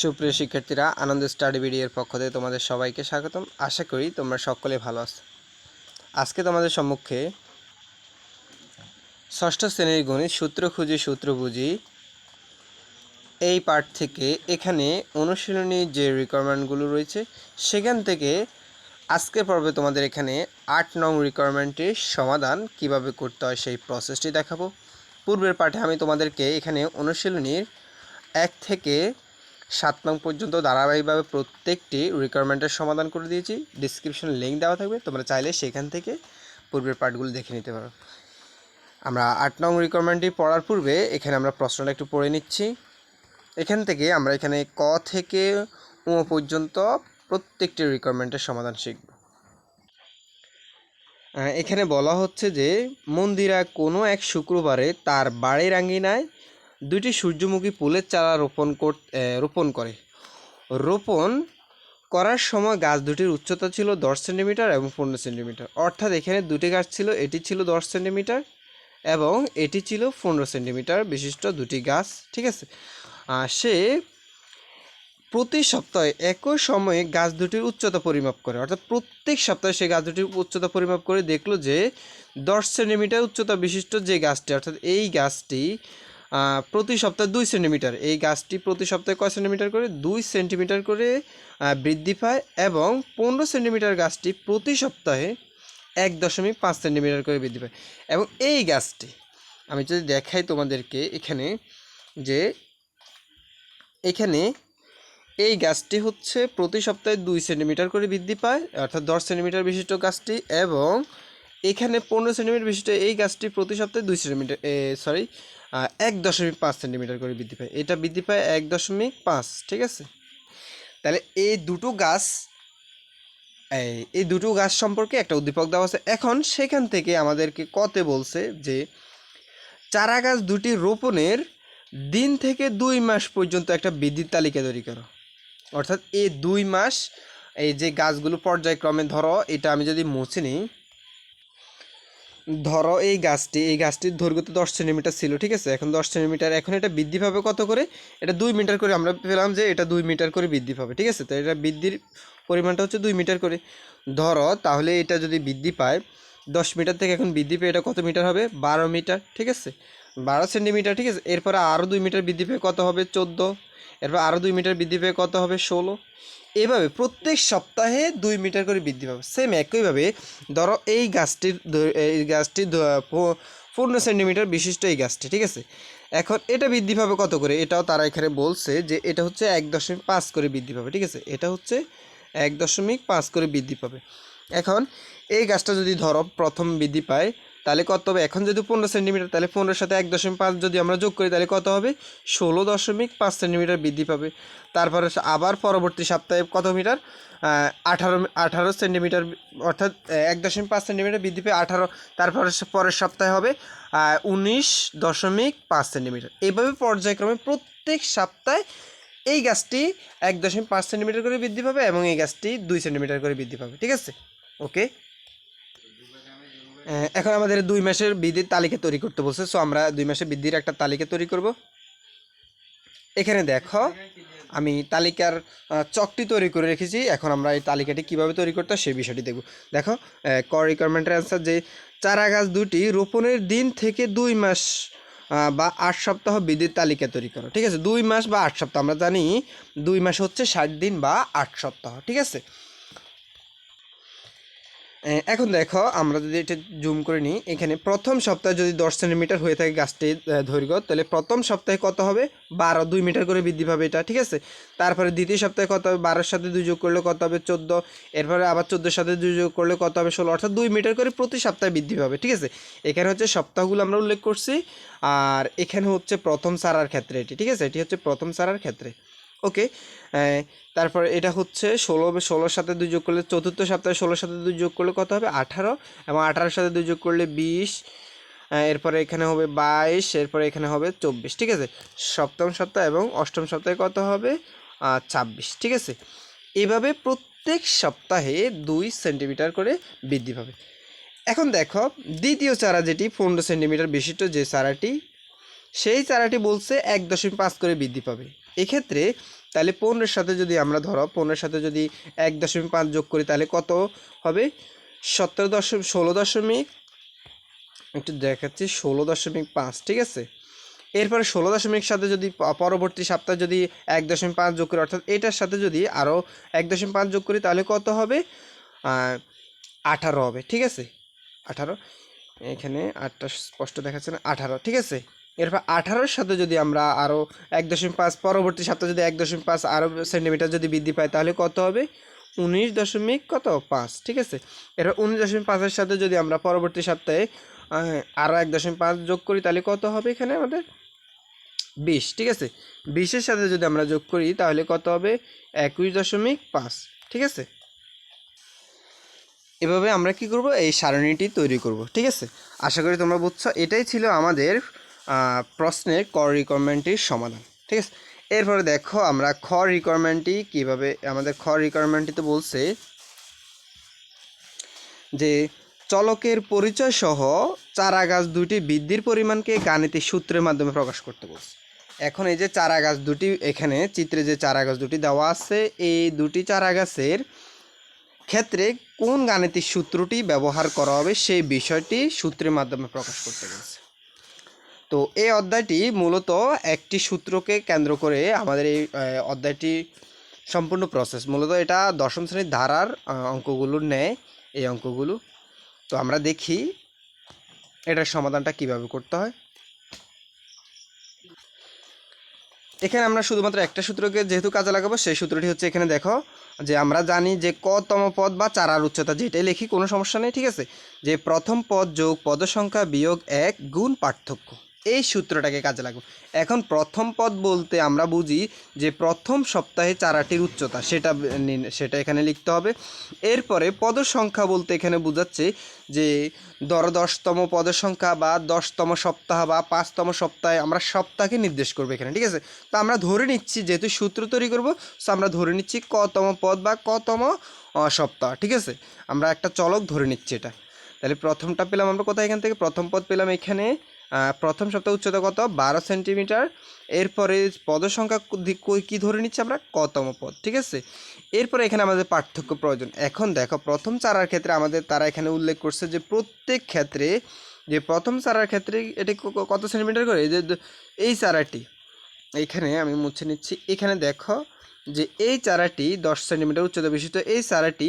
সুপ্রিয় শিক্ষার্থীরা, আনন্দ স্টাডি ভিডিওর পক্ষ থেকে তোমাদের সবাইকে স্বাগতম। আশা করি তোমরা সকলে ভালো আছো। আজকে তোমাদের সম্মুখে ষষ্ঠ শ্রেণীর গণিত সূত্র খুঁজি সূত্র বুঝি এই পার্ট থেকে এখানে অনুশীলনী যে রিকোয়ারমেন্টগুলো রয়েছে সেখান থেকে আজকের পর্বে তোমাদের এখানে ৮ নং রিকোয়ারমেন্টের সমাধান কিভাবে করতে হয় সেই প্রসেসটি দেখাবো। পূর্বের পাঠে আমি তোমাদেরকে এখানে অনুশীলনীর ১ থেকে ৭ নং পর্যন্ত ধারাবাহিকভাবে প্রত্যেকটি রিকোয়ারমেন্টের সমাধান করে দিয়েছি। ডিসক্রিপশনে লিঙ্ক দেওয়া থাকবে, তোমরা চাইলে সেখান থেকে পূর্বের পার্টগুলো দেখে নিতে পারো। আমরা ৮ নং রিকোয়ারমেন্টটি পড়ার পূর্বে এখানে আমরা প্রশ্নটা একটু পড়ে নিচ্ছি। এখান থেকে আমরা এখানে ক থেকে ও পর্যন্ত প্রত্যেকটি রিকোয়ারমেন্টের সমাধান শিখব। এখানে বলা হচ্ছে যে মন্দিরা কোনো এক শুক্রবারে তার বাড়ির আঙ্গিনায় ২টি সূর্যমুখী ফুলের চারা রোপণ করে। রোপণ করার সময় গাছ দুটির উচ্চতা ছিল ১০ সেন্টিমিটার এবং ১৫ সেন্টিমিটার। অর্থাৎ এখানে দুটি গাছ ছিল, এটি ছিল ১০ সেন্টিমিটার এবং এটি ছিল ১৫ সেন্টিমিটার বিশিষ্ট দুটি গাছ। ঠিক আছে, সে প্রতি সপ্তাহে একই সময়ে গাছ দুটির উচ্চতা পরিমাপ করে। অর্থাৎ প্রত্যেক সপ্তাহে সে গাছ দুটির উচ্চতা পরিমাপ করে দেখলো যে ১০ সেন্টিমিটার উচ্চতা বিশিষ্ট যে গাছটি, অর্থাৎ এই গাছটি প্রতি সপ্তাহে ২ সেন্টিমিটার, এই গাছটি প্রতি সপ্তাহে কয় সেন্টিমিটার করে ২ সেন্টিমিটার করে বৃদ্ধি পায় এবং ১৫ সেন্টিমিটার গাছটি প্রতি সপ্তাহে ১.৫ সেন্টিমিটার করে বৃদ্ধি পায়। এবং এই গাছটি আমি যদি দেখাই তোমাদেরকে এখানে, যে এখানে এই গাছটি হচ্ছে প্রতি সপ্তাহে ২ সেন্টিমিটার করে বৃদ্ধি পায়, অর্থাৎ ১০ সেন্টিমিটার বিশিষ্ট গাছটি, এবং এখানে ১৫ সেন্টিমিটার বিশিষ্ট এই গাছটি প্রতি সপ্তাহে ২ সেন্টিমিটার ১.৫ সেন্টিমিটার করে বৃদ্ধি পায়। এটা বৃদ্ধি পায় ১.৫। ঠিক আছে, তাহলে এই দুটো গাছ সম্পর্কে একটা উদ্দীপক দেওয়া আছে। এখন সেখান থেকে আমাদেরকে কতে বলছে যে চারা গাছ দুটি রোপণের দিন থেকে ২ মাস পর্যন্ত একটা বৃদ্ধির তালিকা তৈরি করো। অর্থাৎ এই ২ মাস এই যে গাছগুলো পর্যায়ক্রমে, ধরো এটা আমি যদি মুছে নিই, ধরো এই গাছটির দৈর্ঘ্য তো ১০ সেন্টিমিটার ছিল। ঠিক আছে, এখন ১০ সেন্টিমিটার, এখন এটা বৃদ্ধি পাবে কত করে, এটা ২ মিটার করে আমরা পেলাম যে এটা ২ মিটার করে বৃদ্ধি পাবে। ঠিক আছে, তো এটা বৃদ্ধির পরিমাণটা হচ্ছে ২ মিটার করে। ধরো তাহলে এটা যদি বৃদ্ধি পায় ১০ মিটার থেকে এখন বৃদ্ধি পেয়ে এটা কত মিটার হবে, ১২ মিটার। ঠিক আছে, ১২ সেন্টিমিটার। ঠিক আছে, এরপরে আরও ২ মিটার বৃদ্ধি পেয়ে কত হবে, ১৪। এরপর আরও ২ মিটার বৃদ্ধি পেয়ে কত হবে, ১৬। এভাবে প্রত্যেক সপ্তাহে ২ মিটার করে বৃদ্ধি পাবে। সেম একইভাবে ধরো এই গাছটি ১৫ সেন্টিমিটার বিশিষ্ট এই গাছটি। ঠিক আছে, এখন এটা বৃদ্ধি পাবে কত করে, এটাও তারা এখানে বলছে যে এটা হচ্ছে ১.৫ করে বৃদ্ধি পাবে। ঠিক আছে, এটা হচ্ছে ১.৫ করে বৃদ্ধি পাবে। এখন এই গাছটা যদি ধরো প্রথম বৃদ্ধি পায় তাহলে কত হবে, এখন যদি ১৫ সেন্টিমিটার, তাহলে ১৫-এর সাথে ১.৫ যদি আমরা যোগ করি তাহলে কত হবে, ১৬.৫ সেন্টিমিটার বৃদ্ধি পাবে। তারপরে আবার পরবর্তী সপ্তাহে কত মিটার, ১৮ সেন্টিমিটার, অর্থাৎ ১.৫ সেন্টিমিটার বৃদ্ধি পেয়ে ১৮। তারপরে পরের সপ্তাহে হবে ১৯.৫ সেন্টিমিটার। এইভাবে পর্যায়ক্রমে প্রত্যেক সপ্তাহে এই গাছটি ১.৫ সেন্টিমিটার করে বৃদ্ধি পাবে এবং এই গাছটি ২ সেন্টিমিটার করে বৃদ্ধি পাবে। ঠিক আছে, ওকে। এখন আমাদের ২ মাসের বৃদ্ধির তালিকা তৈরি করতে বলছে। সো আমরা ২ মাসের বৃদ্ধির একটা তালিকা তৈরি করব। এখানে দেখো আমি তালিকার চকটি তৈরি করে রেখেছি। এখন আমরা এই তালিকাটি কীভাবে তৈরি করতে হয় সেই বিষয়টি দেখব। দেখো ক রিকোয়ারমেন্টের অ্যান্সার, যে চারা গাছ দুটি রোপণের দিন থেকে ২ মাস বা ৮ সপ্তাহ বৃদ্ধির তালিকা তৈরি করো। ঠিক আছে, ২ মাস বা ৮ সপ্তাহ, আমরা জানি ২ মাস হচ্ছে ৬০ দিন বা ৮ সপ্তাহ। ঠিক আছে, এখন দেখো আমরা যদি এটা জুম করে নিই, এখানে প্রথম সপ্তাহে যদি ১০ সেন্টিমিটার হয়ে থাকে গাছটির দৈর্ঘ্য, তাহলে প্রথম সপ্তাহে কত হবে, ২ মিটার করে বৃদ্ধি পাবে এটা। ঠিক আছে, তারপরে দ্বিতীয় সপ্তাহে কত হবে, ১২-এর সাথে ২ যোগ করলে কত হবে, ১৪। এরপরে আবার ১৪-এর সাথে ২ যোগ করলে কত হবে, ১৬। অর্থাৎ ২ মিটার করে প্রতি সপ্তাহে বৃদ্ধি পাবে। ঠিক আছে, এখানে হচ্ছে সপ্তাহগুলো আমরা উল্লেখ করছি, আর এখানে হচ্ছে প্রথম সারার ক্ষেত্রে এটি। ঠিক আছে, এটি হচ্ছে প্রথম সারার ক্ষেত্রে। ওকে, তারপর এটা হচ্ছে ১৬-এর সাথে ২ যোগ করলে, চতুর্থ সপ্তাহে ১৬-এর সাথে ২ যোগ করলে কত হবে, ১৮, এবং ১৮-এর সাথে ২ যোগ করলে ২০, এরপরে এখানে হবে ২২, এরপরে এখানে হবে ২৪। ঠিক আছে, সপ্তম সপ্তাহ এবং অষ্টম সপ্তাহে কত হবে, ২৬। ঠিক আছে, এভাবে প্রত্যেক সপ্তাহে ২ সেন্টিমিটার করে বৃদ্ধি পাবে। এখন দেখো দ্বিতীয় চারা, যেটি ১৫ সেন্টিমিটার বিশিষ্ট যে চারাটি, সেই চারাটি বলছে ১.৫ করে বৃদ্ধি পাবে। এক্ষেত্রে তাহলে 15-এর সাথে যদি আমরা ধরো 15-এর সাথে যদি 1.5 যোগ করি তাহলে কত হবে 16 একটু দেখাচ্ছি 16.5, ঠিক আছে। এরপরে 16 সাথে যদি পরবর্তী সপ্তাহে যদি 1.5 যোগ করি, অর্থাৎ এটার সাথে যদি আরও 1.5 যোগ করি তাহলে কত হবে 18 হবে, ঠিক আছে। 18, এখানে 8টা স্পষ্ট দেখাচ্ছে না, 18, ঠিক আছে। এরপর 18-এর সাথে যদি আমরা আরও 1.5 পরবর্তী সপ্তাহে যদি 1.5 আরও সেন্টিমিটার যদি বৃদ্ধি পায় তাহলে কত হবে 19.5, ঠিক আছে। এরপর 19.5-এর সাথে যদি আমরা পরবর্তী সপ্তাহে আরও 1.5 যোগ করি তাহলে কত হবে এখানে আমাদের 20, ঠিক আছে। 20-এর সাথে যদি আমরা যোগ করি তাহলে কত হবে 21.5, ঠিক আছে। এভাবে আমরা কি করব এই সারণীটি তৈরি করব, ঠিক আছে। আশা করি তোমরা বুঝছো। এটাই ছিল আমাদের প্রশ্নের ক রিকোয়ারমেন্টটির সমাধান, ঠিক আছে। এরপরে দেখো আমরা খ রিকোয়ারমেন্টটি কীভাবে, আমাদের খ রিকোয়ারমেন্টটিতে বলছে যে চলকের পরিচয় সহ চারা গাছ দুটি বৃদ্ধির পরিমাণকে গাণিতিক সূত্রের মাধ্যমে প্রকাশ করতে বলছে। এখন এই যে চারা গাছ দুটি, এখানে চিত্রে যে চারা গাছ দুটি দেওয়া আছে, এই দুটি চারা গাছের ক্ষেত্রে কোন গাণিতিক সূত্রটি ব্যবহার করা হবে সেই বিষয়টি সূত্রের মাধ্যমে প্রকাশ করতে বলছে। তো এই অধ্যায়টি মূলত একটি সূত্রকে কেন্দ্র করে আমাদের এই অধ্যায়টি সম্পূর্ণ প্রসেস, মূলত এটা দশম শ্রেণীর ধারার অঙ্কগুলোর ন্যায় এই অঙ্কগুলো। তো আমরা দেখি এটার সমাধানটা কিভাবে করতে হয়। এখানে আমরা শুধুমাত্র একটা সূত্রকে যেহেতু কাজে লাগাবো, সেই সূত্রটি হচ্ছে এখানে দেখো যে আমরা জানি যে কতম পদ বা চারার উচ্চতা, যেটাই লিখি কোনো সমস্যা নেই, ঠিক আছে। যে প্রথম পদ যোগ পদ সংখ্যা বিয়োগ 1 গুণ পার্থক্য, এই সূত্রটাকে কাজে লাগবে। এখন প্রথম পদ বলতে আমরা বুঝি যে প্রথম সপ্তাহে চারাটির উচ্চতা, সেটা এখানে লিখতে হবে। এরপরে পদ সংখ্যা বলতে এখানে বোঝাচ্ছে যে ধরো 10তম পদের সংখ্যা বা 10তম সপ্তাহ বা 5তম সপ্তাহে, আমরা সপ্তাহকে নির্দেশ করবো এখানে, ঠিক আছে। তো আমরা ধরে নিচ্ছি যেহেতু সূত্র তৈরি করব, সো আমরা ধরে নিচ্ছি কতম পদ বা কতম সপ্তাহ, ঠিক আছে। আমরা একটা চলক ধরে নিচ্ছি এটা। তাহলে প্রথমটা পেলাম আমরা কোথায়, এখান থেকে প্রথম পদ পেলাম এখানে, প্রথম সপ্তাহ উচ্চতা কত 12 সেন্টিমিটার। এরপরে পদ সংখ্যা কী ধরে নিচ্ছি আমরা কতম পদ, ঠিক আছে। এরপরে এখানে আমাদের পার্থক্য প্রয়োজন। এখন দেখো প্রথম চারার ক্ষেত্রে আমাদের তারা এখানে উল্লেখ করছে যে প্রত্যেক ক্ষেত্রে, যে প্রথম চারার ক্ষেত্রে এটি কত সেন্টিমিটার করে, যে এই চারাটি এইখানে আমি মুছে নিচ্ছি, এখানে দেখো যে এই চারাটি 10 সেন্টিমিটার উচ্চতা বিশিষ্ট, এই চারাটি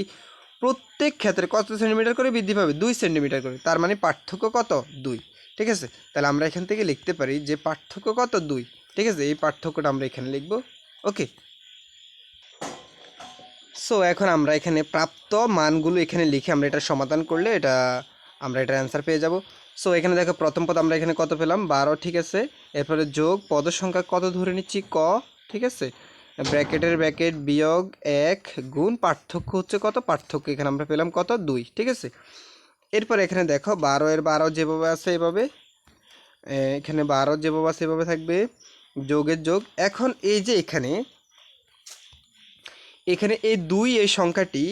প্রত্যেক ক্ষেত্রে কত সেন্টিমিটার করে বৃদ্ধি পাবে 2 সেন্টিমিটার করে, তার মানে পার্থক্য কত 2, ঠিক আছে। তাহলে আমরা এখান থেকে লিখতে পারি যে পার্থক্য কত 2, ঠিক আছে। এই পার্থক্যটা আমরা এখানে লিখব, ওকে। সো এখন আমরা এখানে প্রাপ্ত মানগুলো এখানে লিখে আমরা এটা সমাধান করলে আমরা এটার অ্যান্সার পেয়ে যাব। সো এখানে দেখো প্রথম পদ আমরা এখানে কত পেলাম 12, ঠিক আছে। এরপরে যোগ পদ সংখ্যা কত ধরে নিচ্ছি ক, ঠিক আছে। ব্র্যাকেট বিয়োগ 1 গুণ পার্থক্য হচ্ছে কত, পার্থক্য এখানে আমরা পেলাম কত 2, ঠিক আছে। এরপরে এখানে দেখো 12 যেভাবে আছে এভাবে, এখানে 12 যেভাবে আছে এভাবে থাকবে, যোগের যোগ। এখন এই যে এখানে এই 2 এই সংখ্যাটি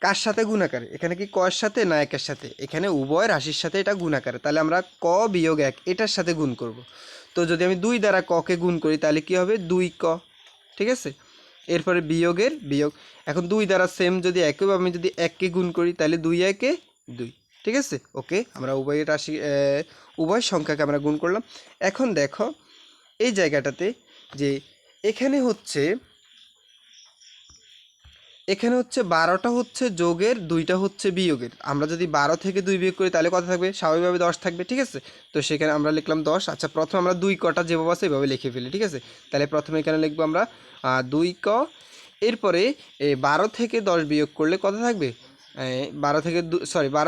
কার সাথে গুণাকারে, এখানে কি ক এর সাথে না 1 এর সাথে, এখানে উভয় রাশির সাথে এটা গুণাকারে, তাহলে আমরা ক বিয়োগ 1 এটার সাথে গুণ করব। তো যদি আমি 2 দ্বারা ককে গুণ করি তাহলে কি হবে 2ক, ঠিক আছে। এরপরে বিয়োগের বিয়োগ, এখন 2 দ্বারা সেম যদি একইভাবে আমি যদি 1কে গুণ করি তাহলে 2 1 2, ঠিক আছে, ওকে। আমরা উভয় সংখ্যাকে আমরা গুণ করলাম। এখন দেখো এই জায়গাটাতে যে এখানে হচ্ছে 12টা হচ্ছে যোগের, 2টা হচ্ছে বিয়োগের। আমরা যদি 12 থেকে 2 বিয়োগ করি তাহলে কত থাকবে, স্বাভাবিকভাবে 10 থাকবে, ঠিক আছে। তো সেখানে আমরা লিখলাম 10। আচ্ছা, প্রথমে আমরা 2 কটা যেভাবে আছে এভাবে লিখে ফেলি, ঠিক আছে। তাহলে প্রথমে এখানে লিখবো আমরা 2ক। এরপরে 12 থেকে 10 বিয়োগ করলে কত থাকবে, 12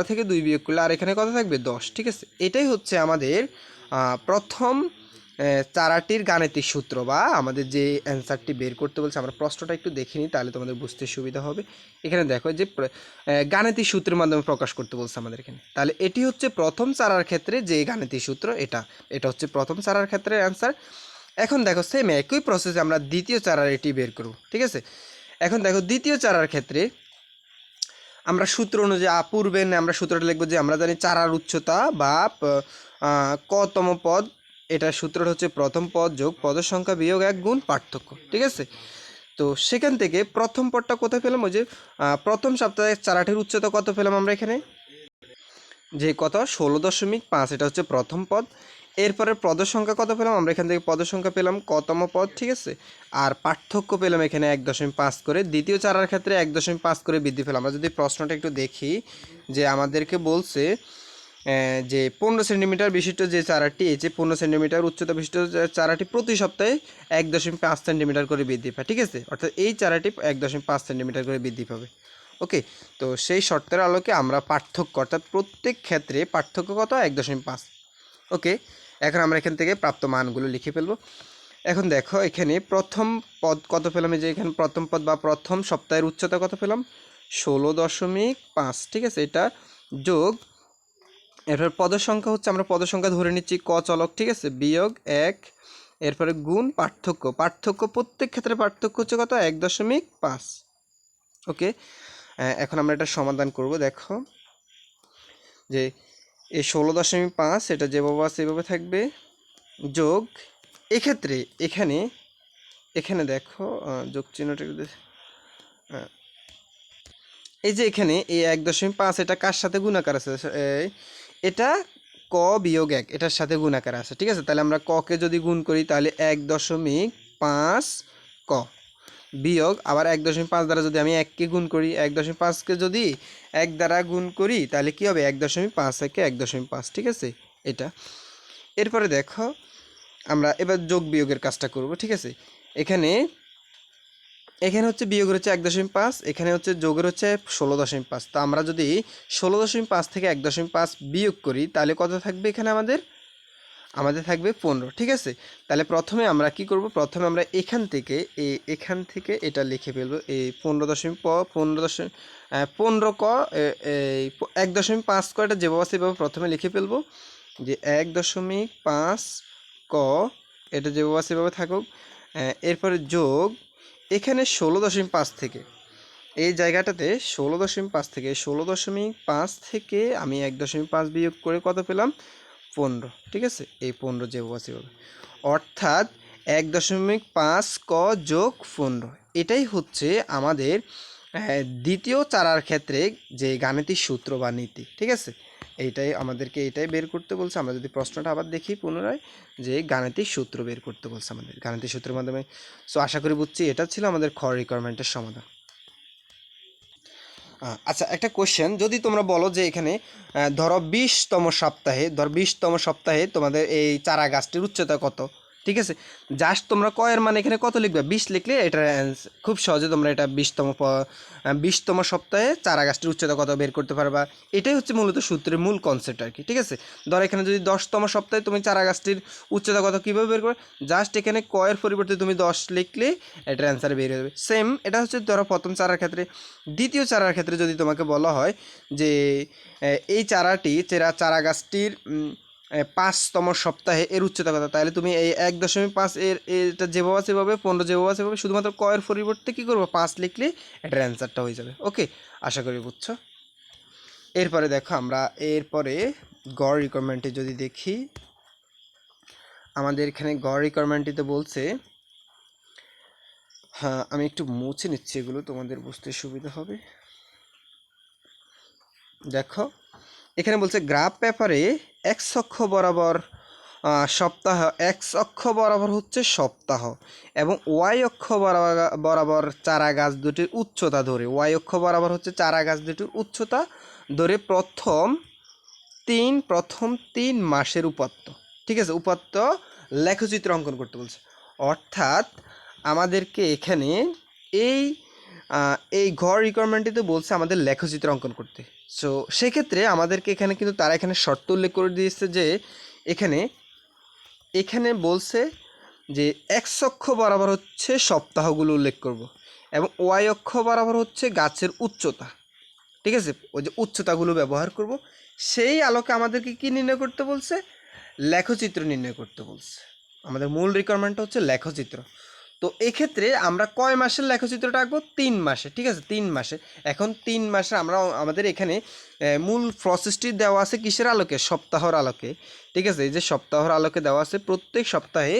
থেকে 2 বিয়োগ করলে আর এখানে কত থাকবে 10, ঠিক আছে। এটাই হচ্ছে আমাদের প্রথম চারাটির গাণিতিক সূত্র, বা আমাদের যে অ্যান্সারটি বের করতে বলছে। আমরা প্রশ্নটা একটু দেখে নিই তাহলে তোমাদের বুঝতে সুবিধা হবে। এখানে দেখো যে গাণিতিক সূত্রের মাধ্যমে প্রকাশ করতে বলছে আমাদের এখানে, তাহলে এটি হচ্ছে প্রথম চারার ক্ষেত্রে যে গাণিতিক সূত্র, এটা হচ্ছে প্রথম চারার ক্ষেত্রে অ্যান্সার। এখন দেখো সেম একই প্রসেসে আমরা দ্বিতীয় চারার এটি বের করব, ঠিক আছে। এখন দেখো দ্বিতীয় চারার ক্ষেত্রে আমরা সূত্র অনুযায়ী পূর্বে আমরা সূত্রটা লিখবো যে আমরা জানি চারার উচ্চতা বা কতম পদ এটার সূত্রটা হচ্ছে প্রথম পদ যোগ পদের সংখ্যা বিয়োগ 1 গুণ পার্থক্য, ঠিক আছে। তো সেখান থেকে প্রথম পদটা কোথায় পেলাম, ওই যে প্রথম সপ্তাহে চারাটির উচ্চতা কত পেলাম আমরা এখানে, যে কত 16.5, এটা হচ্ছে প্রথম পদ। এরপরে পদের সংখ্যা কত পেলাম আমরা এখান থেকে, পদের সংখ্যা পেলাম কতম পদ, ঠিক আছে। আর পার্থক্য পেলাম এখানে 1.5 করে, দ্বিতীয় চারার ক্ষেত্রে 1.5 করে বৃদ্ধি পেলাম। আমরা যদি প্রশ্নটা একটু দেখি, যে আমাদেরকে বলছে যে 15 সেন্টিমিটার বিশিষ্ট যে চারাটি, এই যে 15 সেন্টিমিটার উচ্চতা বিশিষ্ট চারাটি প্রতি সপ্তাহে 1.5 সেন্টিমিটার করে বৃদ্ধি পায়, ঠিক আছে। অর্থাৎ এই চারাটি 1.5 সেন্টিমিটার করে বৃদ্ধি পাবে। ওকে, তো সেই শর্তের আলোকে আমরা পার্থক্য, অর্থাৎ প্রত্যেক ক্ষেত্রে পার্থক্য কত 1.5। ওকে, এখন আমরা এখান থেকে প্রাপ্ত মানগুলো লিখে ফেলবো। এখন দেখো এখানে প্রথম পদ কত পেলাম, এই যে এখানে প্রথম পদ বা প্রথম সপ্তাহের উচ্চতা কত পেলাম 16.5, ঠিক আছে। এটা যোগ, এরপর পদের সংখ্যা হচ্ছে, আমরা পদের সংখ্যা ধরে নিচ্ছি ক চলক, ঠিক আছে, বিয়োগ 1, এরপরে গুণ পার্থক্য, পার্থক্য প্রত্যেক ক্ষেত্রে পার্থক্য হচ্ছে কত 1.5। ওকে, এখন আমরা এটা সমাধান করব। দেখো যে এই 16.5 এটা যেভাবে আছে এভাবে থাকবে, যোগ এক্ষেত্রে এখানে এখানে দেখো যোগ চিহ্নটা, এই যে এখানে এই 1.5 এটা কার সাথে গুণাকার আছে, এটা ক বিয়োগ 1 এটার সাথে গুণাকার আছে, ঠিক আছে। তাহলে আমরা ককে যদি গুণ করি তাহলে 1.5 ক বিয়োগ আবার 1.5 দ্বারা যদি আমি 1কে গুণ করি, 1.5কে যদি 1 দ্বারা গুণ করি তাহলে কি হবে 1.5 একে 1.5, ঠিক আছে এটা। এরপরে দেখো আমরা এবার যোগ বিয়োগের কাজটা করব, ঠিক আছে। এখানে হচ্ছে বিয়োগের হচ্ছে 1.5, এখানে হচ্ছে যোগের হচ্ছে 16.5। তো আমরা যদি 16.5 থেকে 1.5 বিয়োগ করি তাহলে কত থাকবে এখানে আমাদের থাকবে 15, ঠিক আছে। তাহলে প্রথমে আমরা কি করব, প্রথমে আমরা এখান থেকে এটা লিখে ফেলবো, এই 15 ক এই 1.5 ক এটা যেভাবে আছে সেভাবে প্রথমে লিখে ফেলবো, যে 1.5 ক এটা যেভাবে আছে সেভাবে থাকুক। এরপরে যোগ এখানে 16.5 থেকে এই জায়গাটাতে 16.5 থেকে আমি 1.5 বিয়োগ করে কত পেলাম 15, ঠিক আছে। এই 15 যেভাবে আছে সেভাবে, অর্থাৎ 1.5 ক যোগ 15, এটাই হচ্ছে আমাদের দ্বিতীয় চারার ক্ষেত্রে যে গাণিতিক সূত্র বা নীতি, ঠিক আছে। এটাই বের করতে বলছে। আমরা যদি প্রশ্নটা আবার দেখি পুনরায়, যে গাণিতিক সূত্র বের করতে বলছে আমাদের, গাণিতিক সূত্রের মাধ্যমে। সো আশা করি বুঝছি, এটা ছিল আমাদের খ রিকোয়ারমেন্টের সমাধান। আচ্ছা, একটা কোশ্চেন, যদি তোমরা বলো যে এখানে ধরো 20তম সপ্তাহে তোমাদের এই চারা গাছটির উচ্চতা কত, ঠিক আছে। জাস্ট তোমরা কয়ের মানে এখানে কত লিখবে 20 লিখলে এটা খুব সহজে তোমরা এটা 20তম সপ্তাহে চারা গাছটির উচ্চতা কত বের করতে পারবা। এটাই হচ্ছে মূলত সূত্রের মূল কনসেপ্ট আর কি, ঠিক আছে। ধরো এখানে যদি 10তম সপ্তাহে তুমি চারা গাছটির উচ্চতা কত কীভাবে বের করবে, জাস্ট এখানে কয়ের পরিবর্তে তুমি 10 লিখলে এটার অ্যান্সার বের হয়ে যাবে। সেম এটা হচ্ছে ধরো প্রথম চারার ক্ষেত্রে। দ্বিতীয় চারার ক্ষেত্রে যদি তোমাকে বলা হয় যে এই চারা গাছটির 5তম সপ্তাহে এর উচ্চতা কত, তাহলে তুমি এই 1.5 এটা যেভাবে আছে সেভাবে 15 যেভাবে আছে সেভাবে শুধুমাত্র কয়ের পরিবর্তে কী করবো 5 লিখলে এটার অ্যান্সারটা হয়ে যাবে। ওকে, আশা করি বুঝছো। এরপরে দেখো আমরা গড় রিকোয়ারমেন্টে যদি দেখি, আমাদের এখানে গড় রিকোয়ারমেন্টটিতে বলছে, হ্যাঁ আমি একটু মুছে নিচ্ছি এগুলো তোমাদের বুঝতে সুবিধা হবে। দেখো এখানে বলছে গ্রাফ পেপারে এক্স অক্ষ বরাবর হচ্ছে সপ্তাহ এবং ওয়াই অক্ষ বরাবর চারা গাছ দুটির উচ্চতা ধরে, ওয়াই অক্ষ বরাবর হচ্ছে চারা গাছ দুটির উচ্চতা ধরে প্রথম 3 মাসের উপাত্ত, ঠিক আছে, উপাত্ত লেখচিত্র অঙ্কন করতে বলছে। অর্থাৎ আমাদেরকে এখানে এই ঘর রিকোয়ারমেন্টটিতে বলছে আমাদের লেখচিত্র অঙ্কন করতে। সো সেক্ষেত্রে আমাদেরকে এখানে কিন্তু তারা এখানে শর্ত উল্লেখ করে দিয়েছে যে এখানে বলছে যে এক্স অক্ষ বরাবর হচ্ছে সপ্তাহগুলো উল্লেখ করব এবং ওয়াই অক্ষ বরাবর হচ্ছে গাছের উচ্চতা, ঠিক আছে, ওই যে উচ্চতাগুলো ব্যবহার করব। সেই আলোকে আমাদেরকে কি নির্ণয় করতে বলছে, লেখচিত্র নির্ণয় করতে বলছে। আমাদের মূল রিকোয়ারমেন্টটা হচ্ছে লেখচিত্র। তো এক্ষেত্রে আমরা কয় মাসের লেখচিত্রটা আঁকবো? 3 মাসে, ঠিক আছে, 3 মাসে। এখন 3 মাসে আমরা আমাদের এখানে মূল প্রসেসটি দেওয়া আছে কিসের আলোকে? সপ্তাহর আলোকে, ঠিক আছে। এই যে সপ্তাহর আলোকে দেওয়া আছে, প্রত্যেক সপ্তাহে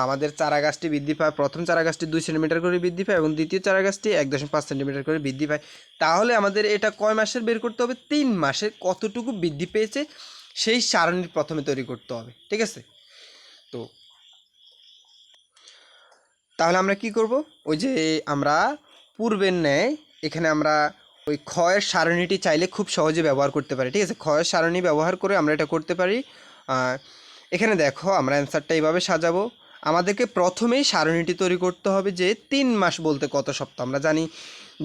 আমাদের চারা গাছটি বৃদ্ধি পায়। প্রথম চারা গাছটি 2 সেন্টিমিটার করে বৃদ্ধি পায় এবং দ্বিতীয় চারা গাছটি 1.5 সেন্টিমিটার করে বৃদ্ধি পায়। তাহলে আমাদের এটা কয় মাসের বের করতে হবে? 3 মাসে কতটুকু বৃদ্ধি পেয়েছে সেই সারণী প্রথমে তৈরি করতে হবে, ঠিক আছে। তো তাহলে আমরা কি করব? ওই যে আমরা পূর্বের ন্যায় এখানে আমরা ওই ক্ষয়ের সারণীটি চাইলে খুব সহজে ব্যবহার করতে পারি, ঠিক আছে। ক্ষয়ের সারণী ব্যবহার করে আমরা এটা করতে পারি। এখানে দেখো আমরা অ্যান্সারটা এইভাবে সাজাবো। আমাদেরকে প্রথমেই সারণীটি তৈরি করতে হবে যে 3 মাস বলতে কত সপ্তাহ। আমরা জানি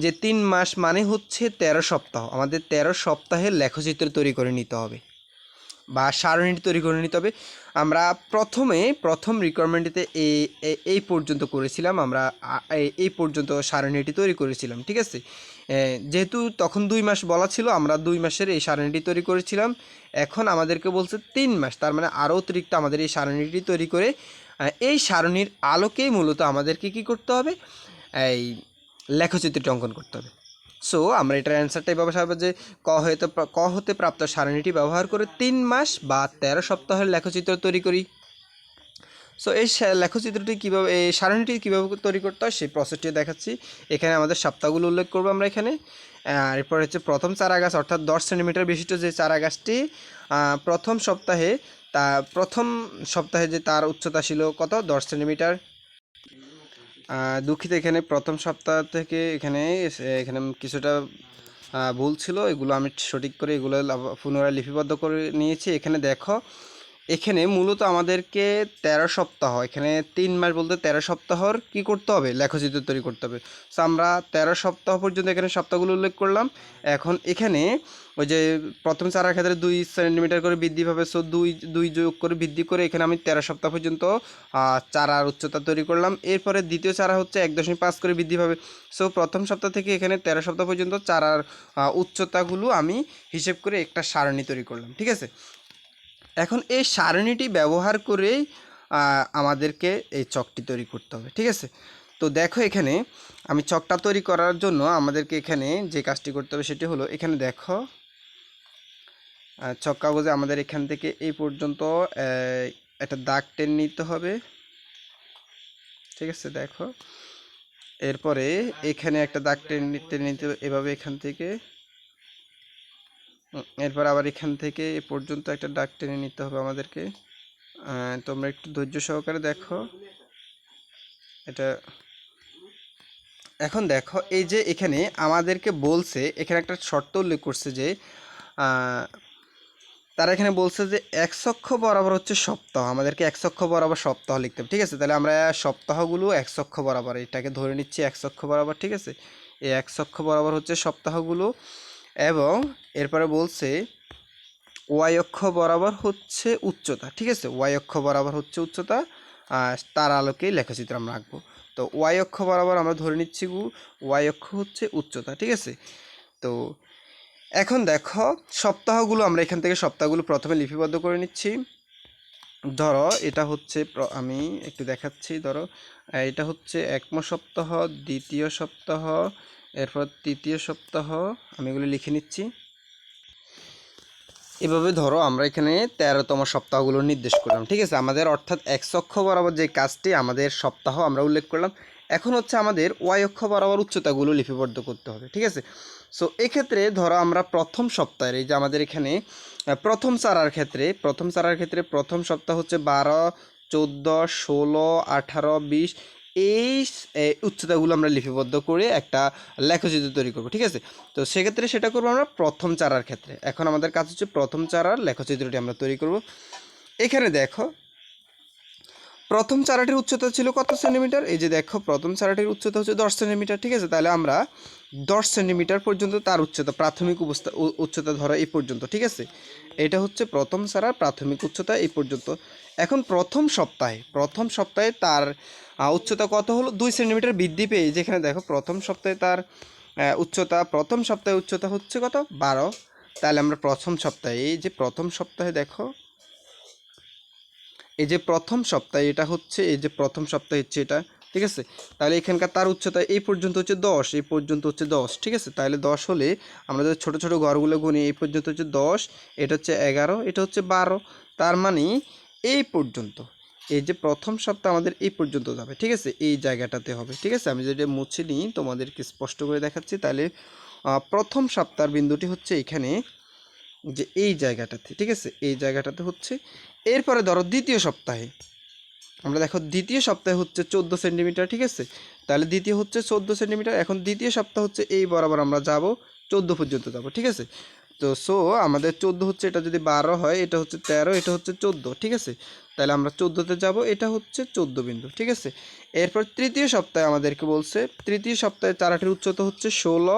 যে 3 মাস মানে হচ্ছে 13 সপ্তাহ। আমাদের 13 সপ্তাহের লেখচিত্র তৈরি করে নিতে হবে বা সারণীটি তৈরি করে নিতে হবে। আমরা প্রথম রিকোয়ারমেন্টটিতে এই পর্যন্ত করেছিলাম, আমরা এই পর্যন্ত সারণীটি তৈরি করেছিলাম, ঠিক আছে। যেহেতু তখন 2 মাস বলা ছিল, আমরা 2 মাসের এই সারণীটি তৈরি করেছিলাম। এখন আমাদেরকে বলছে 3 মাস, তার মানে আরও অতিরিক্ত আমাদের এই সারণীটি তৈরি করে এই সারণীর আলোকেই মূলত আমাদেরকে কী করতে হবে? এই লেখচিত্রটি অঙ্কন করতে হবে। সো আমরা এটার অ্যান্সারটা এভাবে সাজাবো যে ক হতে প্রাপ্ত সারণীটি ব্যবহার করে 3 মাস বা 13 সপ্তাহের লেখচিত্র তৈরি করি। সো এই লেখচিত্রটি কীভাবে, এই সারণীটি কীভাবে তৈরি করতে হয় সেই প্রসেসটি দেখাচ্ছি। এখানে আমাদের সপ্তাহগুলো উল্লেখ করবো আমরা এখানে। এরপর হচ্ছে প্রথম চারা গাছ, অর্থাৎ 10 সেন্টিমিটার বিশিষ্ট যে চারা গাছটি প্রথম সপ্তাহে যে তার উচ্চতা ছিল কত? 10 সেন্টিমিটার। দুঃখিত, এখানে প্রথম সপ্তাহ থেকে এখানে কিছুটা ভুল ছিল, এগুলো আমি সঠিক করে এগুলো পুনরায় লিপিবদ্ধ করে নিয়েছি। এখানে দেখো, এখানে মূলত আমাদেরকে 13 সপ্তাহ, এখানে 3 মাস বলতে 13 সপ্তাহর কী করতে হবে? লেখচিত্র তৈরি করতে হবে। সো আমরা 13 সপ্তাহ পর্যন্ত এখানে সপ্তাহগুলো উল্লেখ করলাম। এখন এখানে ওই যে প্রথম চারার ক্ষেত্রে 2 সেন্টিমিটার করে বৃদ্ধি পাবে, সো দুই যোগ করে বৃদ্ধি করে এখানে আমি 13 সপ্তাহ পর্যন্ত চারার উচ্চতা তৈরি করলাম। এরপরে দ্বিতীয় চারা হচ্ছে 1.5 করে বৃদ্ধি পাবে। সো প্রথম সপ্তাহ থেকে এখানে 13 সপ্তাহ পর্যন্ত চারার উচ্চতাগুলো আমি হিসেব করে একটা সারণী তৈরি করলাম, ঠিক আছে। এখন এই সারণীটি ব্যবহার করেই আমাদেরকে এই চকটি তৈরি করতে হবে, ঠিক আছে। তো দেখো, এখানে আমি চকটা তৈরি করার জন্য আমাদেরকে এখানে যে কাজটি করতে হবে সেটি হলো, এখানে দেখো চক কাগজে আমাদের এখান থেকে এই পর্যন্ত একটা দাগ টেনে নিতে হবে, ঠিক আছে। দেখো, এরপরে এখানে একটা দাগ টেনে নিতে হবে এভাবে এখান থেকে, এরপর আবার এখান থেকে এ পর্যন্ত একটা দাগ টেনে নিতে হবে আমাদেরকে। তোমরা একটু ধৈর্য সহকারে দেখো এটা। এখন দেখো, এই যে এখানে আমাদেরকে বলছে, এখানে একটা শর্ত উল্লেখ করছে যে তারা এখানে বলছে যে এক অক্ষ বরাবর হচ্ছে সপ্তাহ, আমাদেরকে এক অক্ষ বরাবর সপ্তাহ লিখতে হবে, ঠিক আছে। তাহলে আমরা সপ্তাহগুলো এক অক্ষ বরাবর, এটাকে ধরে নিচ্ছি এক অক্ষ বরাবর, ঠিক আছে। এই এক অক্ষ বরাবর হচ্ছে সপ্তাহগুলো, এবং এরপরে বলছে ওয়াই অক্ষ বরাবর হচ্ছে উচ্চতা, ঠিক আছে। ওয়াই অক্ষ বরাবর হচ্ছে উচ্চতা, তার আলোকেই লেখচিত্র আমরা আঁকবো। তো ওয়াই অক্ষ বরাবর আমরা ধরে নিচ্ছি ওয়াই অক্ষ হচ্ছে উচ্চতা, ঠিক আছে। তো এখন দেখো, সপ্তাহগুলো আমরা এখান থেকে সপ্তাহগুলো প্রথমে লিপিবদ্ধ করে নিচ্ছি। ধরো এটা হচ্ছে, আমি একটু দেখাচ্ছি, ধরো এটা হচ্ছে 1ম সপ্তাহ, 2য় সপ্তাহ, এরপর 3য় সপ্তাহ, আমি এগুলো লিখে নিচ্ছি। এভাবে ধরো আমরা এখানে 13তম সপ্তাহগুলো নির্দেশ করলাম, ঠিক আছে। আমাদের অর্থাৎ এক্স অক্ষ বরাবর যে কাজটি, আমাদের সপ্তাহ আমরা উল্লেখ করলাম। এখন হচ্ছে আমাদের ওয়াই অক্ষ বরাবর উচ্চতাগুলো লিপিবদ্ধ করতে হবে, ঠিক আছে। সো এক্ষেত্রে ধরো আমরা প্রথম সপ্তাহের, এই যে আমাদের এখানে প্রথম চারার ক্ষেত্রে প্রথম সপ্তাহ হচ্ছে 12, 14, 16, 18, 20, এই উচ্চতাগুলো আমরা লিপিবদ্ধ করে একটা লেখচিত্র তৈরি করব, ঠিক আছে। তো সেক্ষেত্রে সেটা করবো আমরা প্রথম চারার ক্ষেত্রে। এখন আমাদের কাজ হচ্ছে প্রথম চারার লেখচিত্রটি আমরা তৈরি করব। এখানে দেখো, প্রথম চারাটির উচ্চতা ছিল কত সেন্টিমিটার? এই যে দেখো, প্রথম চারাটির উচ্চতা হচ্ছে 10 সেন্টিমিটার, ঠিক আছে। তাহলে আমরা 10 সেন্টিমিটার পর্যন্ত তার উচ্চতা, প্রাথমিক উচ্চতা ধরো এই পর্যন্ত, ঠিক আছে। এটা হচ্ছে প্রথম চারার প্রাথমিক উচ্চতা এই পর্যন্ত। এখন প্রথম সপ্তাহে তার উচ্চতা কত হলো? 2 সেন্টিমিটার বৃদ্ধি পেয়ে, যেখানে দেখো প্রথম সপ্তাহে তার উচ্চতা হচ্ছে কত? 12। তাহলে আমরা প্রথম সপ্তাহে, এই যে প্রথম সপ্তাহে দেখো, এই যে প্রথম সপ্তাহে এটা হচ্ছে, এই যে প্রথম সপ্তাহে হচ্ছে এটা ঠিক আছে। তাহলে এখানকার তার উচ্চতা এই পর্যন্ত হচ্ছে 10, এই পর্যন্ত হচ্ছে 10, ঠিক আছে। তাহলে 10 হলে আমরা যদি ছোটো ছোটো ঘরগুলো গুনি, এই পর্যন্ত হচ্ছে 10, এটা হচ্ছে 11, এটা হচ্ছে 12, তার মানে এই পর্যন্ত, এই যে প্রথম সপ্তাহ আমাদের এই পর্যন্ত যাবে, ঠিক আছে, এই জায়গাটাতে হবে, ঠিক আছে। আমি যদি মুছে নিই তোমাদেরকে স্পষ্ট করে দেখাচ্ছি। তাহলে প্রথম সপ্তাহের বিন্দুটি হচ্ছে এখানে, যে এই জায়গাটাতে, ঠিক আছে, এই জায়গাটাতে হচ্ছে। এরপরে ধরো দ্বিতীয় সপ্তাহে, আমরা দেখো দ্বিতীয় সপ্তাহে হচ্ছে 14 সেন্টিমিটার, ঠিক আছে। তাহলে দ্বিতীয় হচ্ছে 14 সেন্টিমিটার। এখন দ্বিতীয় সপ্তাহ হচ্ছে এই বরাবর আমরা যাব 14 পর্যন্ত যাব, ঠিক আছে। তো আমাদের 14 হচ্ছে, এটা যদি 12 হয়, এটা হচ্ছে 13, এটা হচ্ছে 14, ঠিক আছে। তাহলে আমরা 14তে যাব, এটা হচ্ছে 14 বিন্দু, ঠিক আছে। এরপর তৃতীয় সপ্তাহে আমাদেরকে বলছে, তৃতীয় সপ্তাহে চারাটির উচ্চতা হচ্ছে 16।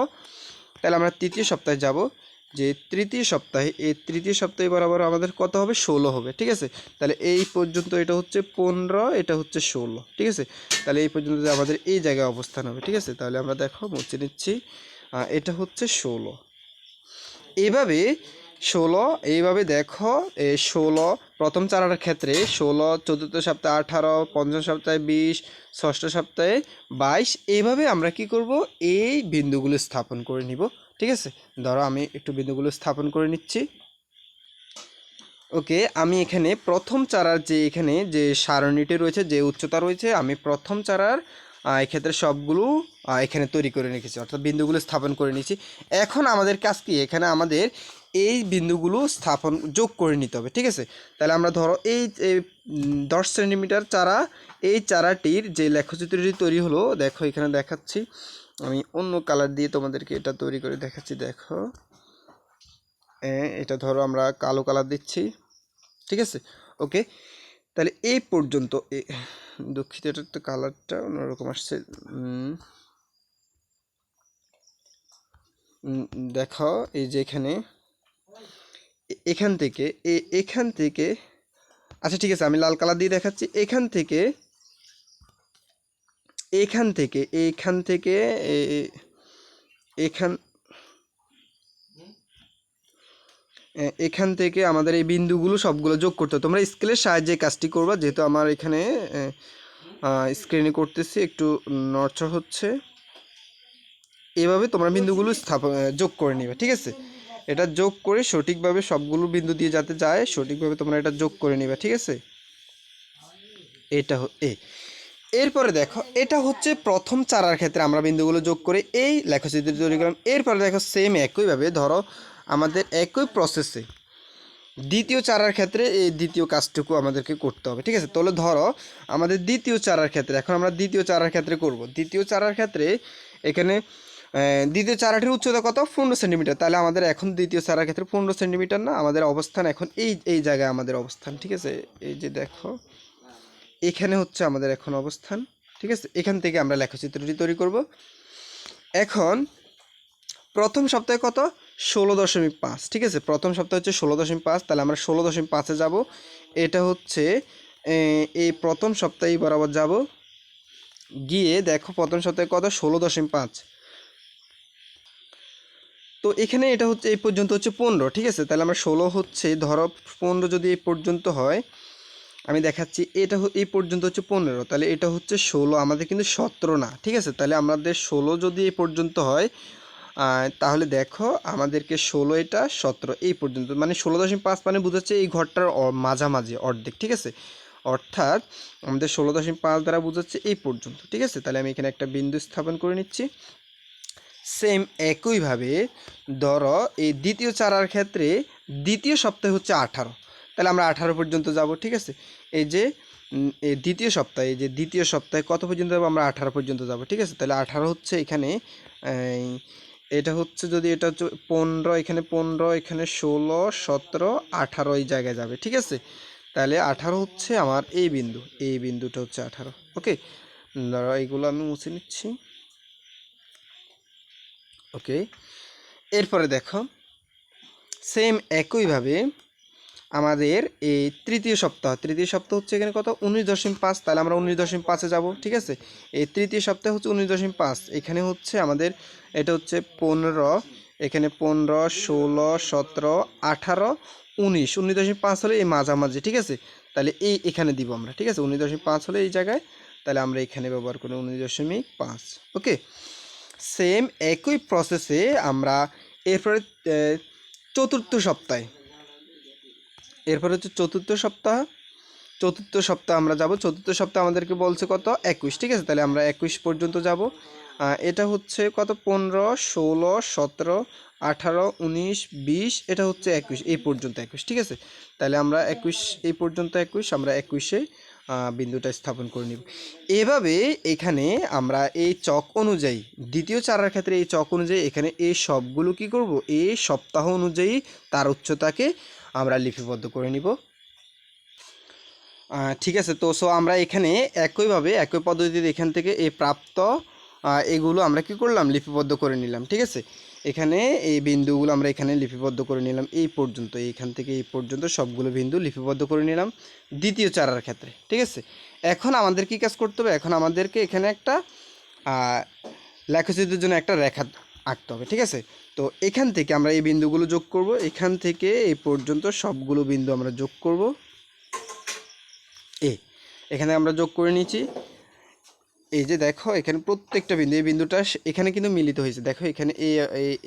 তাহলে আমরা তৃতীয় সপ্তাহে যাব, যে তৃতীয় সপ্তাহে, এই তৃতীয় সপ্তাহে বরাবর আমাদের কত হবে, 16 হবে, ঠিক আছে। তাহলে এই পর্যন্ত এটা হচ্ছে 15, এটা হচ্ছে 16, ঠিক আছে। তাহলে এই পর্যন্ত আমাদের এই জায়গায় অবস্থান হবে, ঠিক আছে। তাহলে আমরা দেখো মুছে নিচ্ছি, এটা হচ্ছে 16। এইভাবে 16, এইভাবে দেখো, এই 16 প্রথম চারার ক্ষেত্রে 16, চতুর্থ সপ্তাহে 18, পঞ্চম সপ্তাহে 20, ষষ্ঠ সপ্তাহে 22, এইভাবে আমরা কি করব, এই বিন্দুগুলো স্থাপন করে নিব, ঠিক আছে। ধরো আমি একটু বিন্দুগুলো স্থাপন করে নিচ্ছি। ওকে, আমি এখানে প্রথম চারার যে এখানে যে সারণীটি রয়েছে, যে উচ্চতা রয়েছে, আমি প্রথম চারার এক্ষেত্রে সবগুলো এখানে তৈরি করে রেখেছি, অর্থাৎ বিন্দুগুলো স্থাপন করে নিয়েছি। এখন আমাদের কাজ কি, এখানে আমাদের এই বিন্দুগুলো স্থাপন যোগ করে নিতে হবে, ঠিক আছে। তাহলে আমরা ধরো এই 10 সেন্টিমিটার চারা, এই চারাটির যে লেখচিত্রটি তৈরি হলো, দেখো এখানে দেখাচ্ছি, আমি অন্য কালার দিয়ে তোমাদেরকে এটা তৈরি করে দেখাচ্ছি। দেখো এটা ধরো আমরা কালো কালার দিচ্ছি, ঠিক আছে। ওকে, তাহলে এই পর্যন্ত, দুঃখিত, এটার তো কালারটা অন্যরকম আসছে। দেখো এই যে এখানে, এখান থেকে এখান থেকে, আচ্ছা ঠিক আছে, আমি লাল কালার দিয়ে দেখাচ্ছি। এখান থেকে এখান থেকে এইখান থেকে এখান এখান থেকে আমাদের এই বিন্দুগুলো সবগুলো যোগ করতে হবে। তোমরা স্কেলের সাহায্যে কাজটি করবা, যেহেতু আমার এখানে স্ক্রিনে করতেছি, একটু নড়চড় হচ্ছে। এভাবে তোমরা বিন্দুগুলো যোগ করে নিবে, ঠিক আছে। এটা যোগ করে সঠিকভাবে সবগুলো বিন্দু দিয়ে যাতে যায়, সঠিকভাবে তোমরা এটা যোগ করে নিবে, ঠিক আছে। এটা এরপরে দেখো, এটা হচ্ছে প্রথম চারার ক্ষেত্রে আমরা বিন্দুগুলো যোগ করে এই লেখচিত্র তৈরি করলাম। এরপরে দেখো সেম একইভাবে ধরো আমাদের একই প্রসেসে দ্বিতীয় চারার ক্ষেত্রে এই দ্বিতীয় কাজটুকু আমাদেরকে করতে হবে, ঠিক আছে। তাহলে ধরো আমাদের দ্বিতীয় চারার ক্ষেত্রে, এখন আমরা দ্বিতীয় চারার ক্ষেত্রে করব। দ্বিতীয় চারার ক্ষেত্রে এখানে দ্বিতীয় চারাটির উচ্চতা কত, 15 সেন্টিমিটার। তাহলে আমাদের এখন দ্বিতীয় চারার ক্ষেত্রে 15 সেন্টিমিটার না, আমাদের অবস্থান এখন এই জায়গায় আমাদের অবস্থান, ঠিক আছে। এই যে দেখো এখানে হচ্ছে আমাদের এখন অবস্থান, ঠিক আছে। এখান থেকে আমরা লেখচিত্রটি তৈরি করব। এখন প্রথম সপ্তাহে কত, 16.5, ঠিক আছে। প্রথম সপ্তাহ হচ্ছে 16.5, তাহলে আমরা 16.5-এ যাব। এটা হচ্ছে এই প্রথম সপ্তাহে বরাবর যাব, গিয়ে দেখো প্রথম সপ্তাহে কত, 16.5। তো এখানে এটা হচ্ছে এই পর্যন্ত হচ্ছে 15, ঠিক আছে। তাহলে আমরা 16 হচ্ছে, ধরো 15 যদি এই পর্যন্ত হয়, আমি দেখাচ্ছি, এটা এই পর্যন্ত হচ্ছে 15, তাহলে এটা হচ্ছে 16, আমাদের কিন্তু 17 না, ঠিক আছে। তাহলে আমাদের 16 যদি এই পর্যন্ত হয়, তাহলে দেখো আমাদেরকে 16, এটা 17, এই পর্যন্ত, মানে 16.5 মানে বোঝাচ্ছে এই ঘরটার মাঝামাঝি অর্ধেক, ঠিক আছে। অর্থাৎ আমাদের 16.5 দ্বারা বোঝাচ্ছে এই পর্যন্ত, ঠিক আছে। তাহলে আমি এখানে একটা বিন্দু স্থাপন করে নিচ্ছি। সেম একইভাবে ধরো এই দ্বিতীয় চারার ক্ষেত্রে দ্বিতীয় সপ্তাহে হচ্ছে 18, তাহলে আমরা 18 পর্যন্ত যাব, ঠিক আছে। এই যে এই দ্বিতীয় সপ্তাহে, এই যে দ্বিতীয় সপ্তাহে কত পর্যন্ত যাব, আমরা 18 পর্যন্ত যাব, ঠিক আছে। তাহলে 18 হচ্ছে এখানে, এটা হচ্ছে, যদি এটা হচ্ছে 15, এখানে 15, এখানে 16, 17, 18 এই জায়গায় যাবে, ঠিক আছে। তাহলে 18 হচ্ছে আমার এই বিন্দু, এই বিন্দুটা হচ্ছে 18। ওকে, ধরো এইগুলো আমি মুছে নিচ্ছি। ওকে, এরপরে দেখো সেম একইভাবে আমাদের এই তৃতীয় সপ্তাহ হচ্ছে এখানে কত, 19.5, তাহলে আমরা 19.5-এ যাব, ঠিক আছে। এই তৃতীয় সপ্তাহ হচ্ছে 19.5, এখানে হচ্ছে আমাদের, এটা হচ্ছে 15, এখানে 15, 16, 17, 18, 19, 19.5 হলে এই মাঝামাঝি, ঠিক আছে। তাহলে এখানে দিব আমরা, ঠিক আছে। 19.5 হলে এই জায়গায় তাহলে আমরা এখানে ব্যবহার করি 19.5। ওকে, সেম একই প্রসেসে আমরা এরপরে চতুর্থ সপ্তাহে, এরপরে হচ্ছে চতুর্থ সপ্তাহ আমরা যাব। চতুর্থ সপ্তাহ আমাদেরকে বলছে কত 21, ঠিক আছে, তাহলে আমরা 21 পর্যন্ত যাব। এটা হচ্ছে কত 15, 16, 17, 18, 19, 20, এটা হচ্ছে 21, এই পর্যন্ত 21, ঠিক আছে। তাহলে আমরা 21, এই পর্যন্ত 21, আমরা 21-এ বিন্দুটা স্থাপন করে নিব। এভাবে এখানে আমরা এই চক অনুযায়ী, দ্বিতীয় চারার ক্ষেত্রে এই চক অনুযায়ী এখানে এই সবগুলো কি করব, এই সপ্তাহ অনুযায়ী তার উচ্চতাকে আমরা লিপিবদ্ধ করে নিব। ঠিক আছে, তো আমরা এখানে একইভাবে একই পদ্ধতিতে এখান থেকে এই প্রাপ্ত এগুলো আমরা কি করলাম, লিপিবদ্ধ করে নিলাম। ঠিক আছে, এখানে এই বিন্দুগুলো আমরা এখানে লিপিবদ্ধ করে নিলাম এই পর্যন্ত, এইখান থেকে এই পর্যন্ত সবগুলো বিন্দু লিপিবদ্ধ করে নিলাম দ্বিতীয় চারার ক্ষেত্রে। ঠিক আছে, এখন আমাদের কি কাজ করতে হবে, এখন আমাদেরকে এখানে একটা লেখচিত্রের জন্য একটা রেখা আঁকতে হবে। ঠিক আছে, তো এখান থেকে আমরা এই বিন্দুগুলো যোগ করব, এখান থেকে এই পর্যন্ত সবগুলো বিন্দু আমরা যোগ করব। এখানে আমরা যোগ করে নিয়েছি। এই যে দেখো এখানে প্রত্যেকটা বিন্দু, এই বিন্দুটা এখানে কিন্তু মিলিত হয়েছে। দেখো এখানে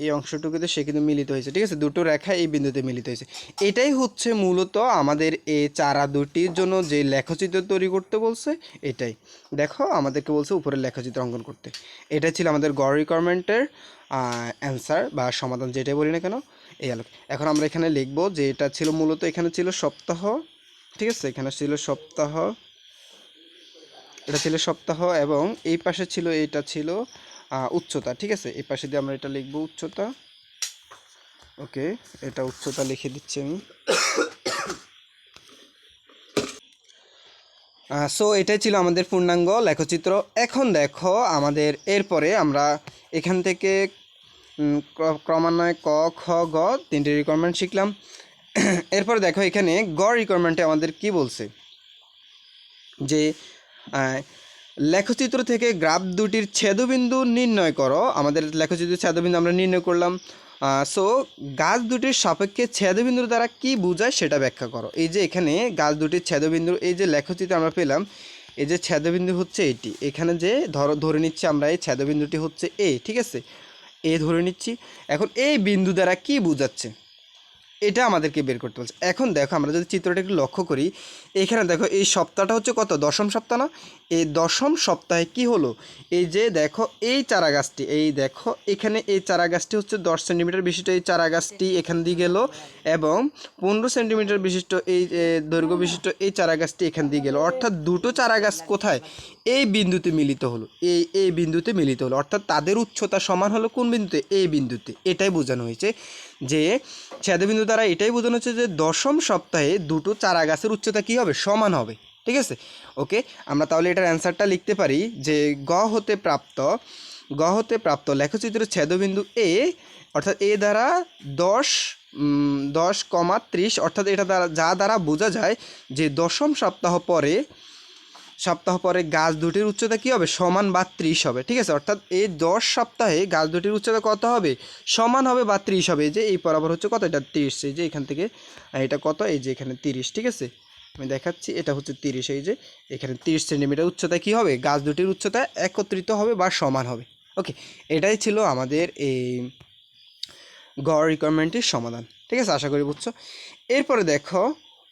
এই অংশটুকুতে সে কিন্তু মিলিত হয়েছে। ঠিক আছে, দুটো রেখা এই বিন্দুতে মিলিত হয়েছে। এটাই হচ্ছে মূলত আমাদের এই চারা দুটির জন্য যে লেখচিত্র তৈরি করতে বলছে, এটাই দেখো আমাদেরকে বলছে উপরে লেখচিত্র অঙ্কন করতে। এটা ছিল আমাদের গড় রিকোয়ারমেন্টের অ্যান্সার বা সমাধান, যেটাই বলি না কেন এই আলোকে। এখন আমরা এখানে লিখব যে এটা ছিল মূলত, এখানে ছিল সপ্তাহ। ঠিক আছে, এখানে ছিল সপ্তাহ, এটা ছিল সপ্তাহ, এবং এই পাশে ছিল, এটা ছিল উচ্চতা। ঠিক আছে, এই পাশে দিয়ে আমরা এটা লিখব উচ্চতা। ওকে, এটা উচ্চতা লিখে দিচ্ছি আমি। এটাই ছিল আমাদের পূর্ণাঙ্গ লেখচিত্র। এখন দেখো আমাদের এরপরে আমরা এখান থেকে ক্রমান্বয়ে ক, খ, গ তিনটি রিকোয়ারমেন্ট শিখলাম। এরপরে দেখো এখানে গ রিকোয়ারমেন্টে আমাদের কি বলছে, যে লেখচিত্র থেকে গ্রাফ দুটির ছেদবিন্দু নির্ণয় করো। আমাদের লেখচিত্রের ছেদবিন্দু আমরা নির্ণয় করলাম। গাছ দুটির সাপেক্ষে ছেদবিন্দুর দ্বারা কি বোঝায় সেটা ব্যাখ্যা করো। এই যে এখানে গাছ দুটির ছেদবিন্দু, এই যে লেখচিত্র আমরা পেলাম, এই যে ছেদবিন্দু হচ্ছে এটি, এখানে যে ধরে নিচ্ছি আমরা এই ছেদবিন্দুটি হচ্ছে এ। ঠিক আছে, এ ধরে নিচ্ছি। এখন এই বিন্দু দ্বারা কি বোঝাচ্ছে এটা আমাদেরকে বের করতে বলছে। এখন দেখো আমরা যদি চিত্রটা একটু লক্ষ্য করি, এখানে দেখো এই সপ্তাহটা হচ্ছে কত, দশম সপ্তাহ না? এই দশম সপ্তাহে কি হলো, এই যে দেখো এই চারা গাছটি, এই দেখো এখানে এই চারা গাছটি হচ্ছে 10 সেন্টিমিটার বিশিষ্ট এই চারা গাছটি এখান দিয়ে গেল, এবং 15 সেন্টিমিটার বিশিষ্ট এই দৈর্ঘ্য বিশিষ্ট এই চারা গাছটি এখান দিয়ে গেল। অর্থাৎ দুটো চারা গাছ কোথায়, এই বিন্দুতে মিলিত হলো, এই বিন্দুতে মিলিত হলো। অর্থাৎ তাদের উচ্চতা সমান হলো কোন বিন্দুতে, এই বিন্দুতে। এটাই বোঝানো হয়েছে, যে ছেদবিন্দু দ্বারা এটাই বোঝানো হচ্ছে যে দশম সপ্তাহে দুটো চারা গাছের উচ্চতা কী হবে, সমান হবে। ঠিক আছে, ওকে, আমরা তাহলে এটার অ্যান্সারটা লিখতে পারি যে গ হতে প্রাপ্ত লেখচিত্রের ছেদবিন্দু এ, অর্থাৎ এ দ্বারা 10,30, অর্থাৎ এটা দ্বারা যা দ্বারা বোঝা যায় যে দশম সপ্তাহ পরে গাছ দুটির উচ্চতা কী হবে, সমান বা 30 হবে। ঠিক আছে, অর্থাৎ এই 10 সপ্তাহে গাছ দুটির উচ্চতা কত হবে, সমান হবে বা 30 হবে। এই যে এই বরাবর হচ্ছে কত, এটা 30, এই যে এখান থেকে এটা কত, এই যে এখানে 30। ঠিক আছে, আমি দেখাচ্ছি, এটা হচ্ছে 30, এই যে এখানে 30 সেন্টিমিটার উচ্চতা কী হবে, গাছ দুটির উচ্চতা একত্রিত হবে বা সমান হবে। ওকে, এটাই ছিল আমাদের এই গড় রিকোয়ারমেন্টের সমাধান। ঠিক আছে, আশা করি বুঝছো। এরপরে দেখো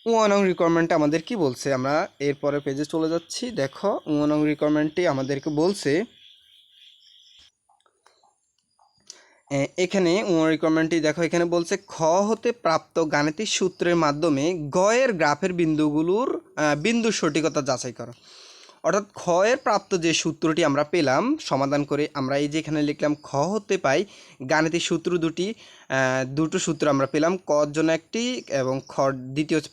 1 নং রিকোয়ারমেন্টে আমাদের কি বলছে, আমরা এরপরে পেজে চলে যাচ্ছি। দেখো 1 নং রিকোয়ারমেন্টটি আমাদেরকে বলছে, এখানে 1 রিকোয়ারমেন্টটি দেখো, এখানে বলছে খ হতে প্রাপ্ত গাণিতিক সূত্রের মাধ্যমে গ এর গ্রাফের বিন্দুর সঠিকতা যাচাই করো। অর্থাৎ খ এর প্রাপ্ত যে সূত্রটি আমরা পেলাম সমাধান করে, আমরা এই যে এখানে লিখলাম খ হতে পাই গাণিতিক সূত্র দুটো সূত্র আমরা পেলাম, ক এর জন্য একটি এবং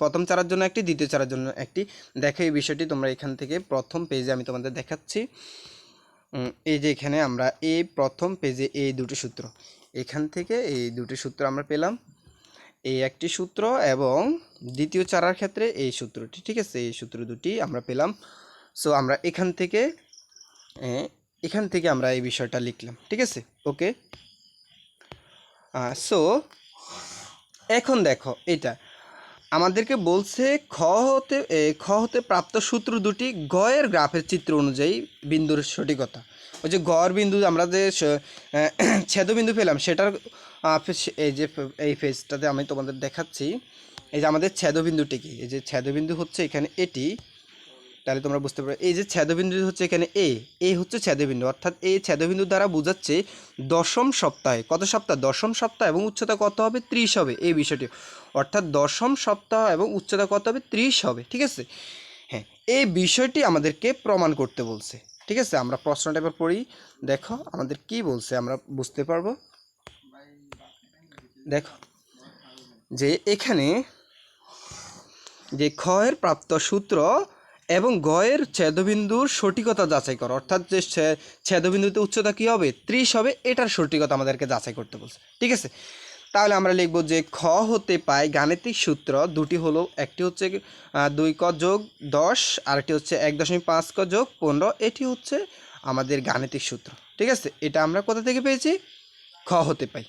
প্রথম চারার জন্য একটি, দ্বিতীয় চারার জন্য একটি। দেখো এই বিষয়টি তোমরা এখান থেকে প্রথম পেজে আমি তোমাদের দেখাচ্ছি। এই যে এখানে আমরা এই প্রথম পেজে এই দুটি সূত্র, এখান থেকে এই দুটি সূত্র আমরা পেলাম, এই একটি সূত্র এবং দ্বিতীয় চারার ক্ষেত্রে এই সূত্রটি। ঠিক আছে, এই সূত্র দুটি আমরা পেলাম। আমরা এখান থেকে আমরা এই বিষয়টা লিখলাম। ঠিক আছে, ওকে। এখন দেখো এটা আমাদেরকে বলছে খ হতে প্রাপ্ত সূত্র দুটি গয়ের গ্রাফের চিত্র অনুযায়ী বিন্দুর সঠিকতা। ওই যে গড় বিন্দু আমরা যে ছেদবিন্দু পেলাম সেটার এই যে এই পেজটাতে আমি তোমাদের দেখাচ্ছি। এই যে আমাদের ছেদবিন্দুটি কি, এই যে ছেদবিন্দু হচ্ছে এখানে এটি, তাহলে তোমরা বুঝতে পারবে এই যে ছেদবিন্দু হচ্ছে এখানে এ হচ্ছে ছেদবিন্দু, অর্থাৎ এই ছেদবিন্দু দ্বারা বোঝাচ্ছে দশম সপ্তাহে, কত সপ্তাহ, দশম সপ্তাহ এবং উচ্চতা কত হবে 30 হবে এই বিষয়টি, অর্থাৎ দশম সপ্তাহ এবং উচ্চতা কত হবে 30 হবে। ঠিক আছে, হ্যাঁ এই বিষয়টি আমাদেরকে প্রমাণ করতে বলছে। ঠিক আছে, আমরা প্রশ্নটা এবার পড়ি, দেখো আমাদের কি বলছে আমরা বুঝতে পারবো। দেখো যে এখানে যে ক্ষয়ের প্রাপ্ত সূত্র এবং গয়ের ছেদবিন্দুর সঠিকতা যাচাই করো, অর্থাৎ যে ছেদবিন্দুতে উচ্চতা কী হবে 30 হবে, এটার সঠিকতা আমাদেরকে যাচাই করতে বলছে। ঠিক আছে, তাহলে আমরা লিখব যে খ হতে পাই গাণিতিক সূত্র দুটি হলো, একটি হচ্ছে 2 ক যোগ 10, আরেকটি হচ্ছে 1.5 ক যোগ 15, এটি হচ্ছে আমাদের গাণিতিক সূত্র। ঠিক আছে, এটা আমরা কোথা থেকে পেয়েছি, খ হতে পাই।